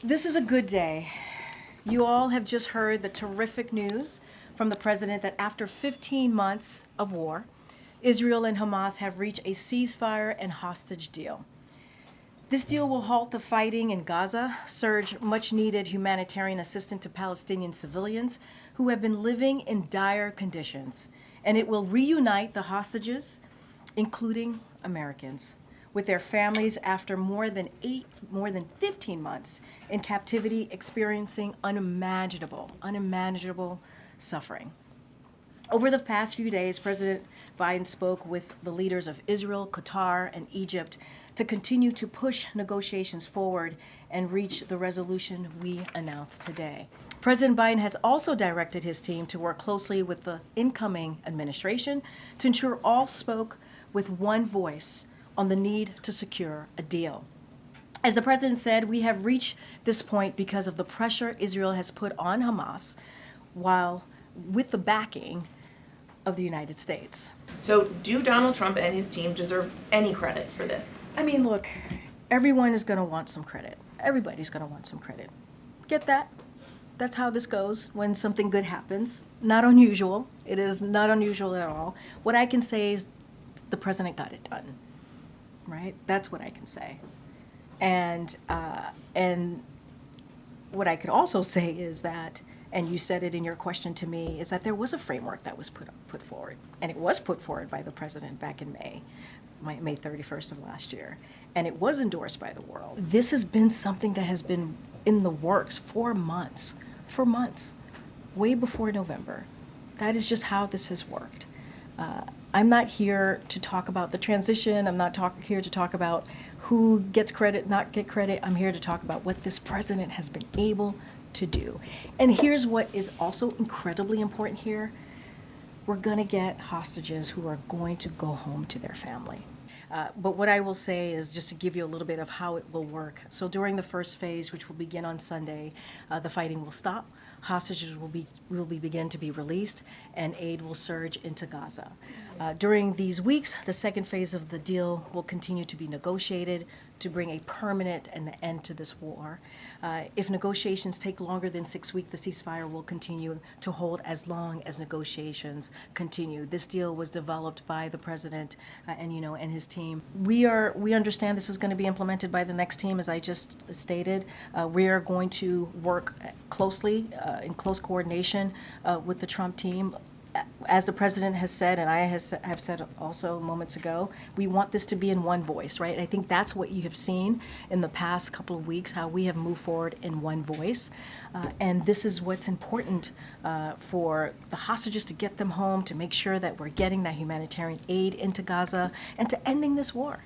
This is a good day. You all have just heard the terrific news from the president that after 15 months of war, Israel and Hamas have reached a ceasefire and hostage deal. This deal will halt the fighting in Gaza, surge much-needed humanitarian assistance to Palestinian civilians who have been living in dire conditions, and it will reunite the hostages, including Americans, with their families after more than 15 months in captivity, experiencing unimaginable suffering. Over the past few days, President Biden spoke with the leaders of Israel, Qatar, and Egypt to continue to push negotiations forward and reach the resolution we announced today. President Biden has also directed his team to work closely with the incoming administration to ensure all spoke with one voice on the need to secure a deal. As the president said, we have reached this point because of the pressure Israel has put on Hamas, while with the backing of the United States. So do Donald Trump and his team deserve any credit for this? I mean, look, everyone is going to want some credit. Everybody's going to want some credit. Get that? That's how this goes when something good happens. Not unusual. It is not unusual at all. What I can say is the president got it done, right? That's what I can say. And what I could also say is that, and you said it in your question to me, is that there was a framework that was put forward, and it was put forward by the president back in May 31st of last year, and it was endorsed by the world. This has been something that has been in the works for months, way before November. That is just how this has worked. I'm not here to talk about the transition. I'm not here to talk about who gets credit, not get credit. I'm here to talk about what this president has been able to do. And here's what is also incredibly important here. We're going to get hostages who are going to go home to their family. But what I will say is just to give you a little bit of how it will work. So during the first phase, which will begin on Sunday, the fighting will stop. Hostages will begin to be released, and aid will surge into Gaza. During these weeks, the second phase of the deal will continue to be negotiated to bring a permanent end to this war. If negotiations take longer than 6 weeks, the ceasefire will continue to hold as long as negotiations continue. This deal was developed by the president and his team. We understand this is going to be implemented by the next team, as I just stated. We are going to work closely in close coordination with the Trump team. As the president has said, and I have said also moments ago, we want this to be in one voice, right? I think that's what you have seen in the past couple of weeks, how we have moved forward in one voice. And this is what's important for the hostages, to get them home, to make sure that we're getting that humanitarian aid into Gaza, and to ending this war.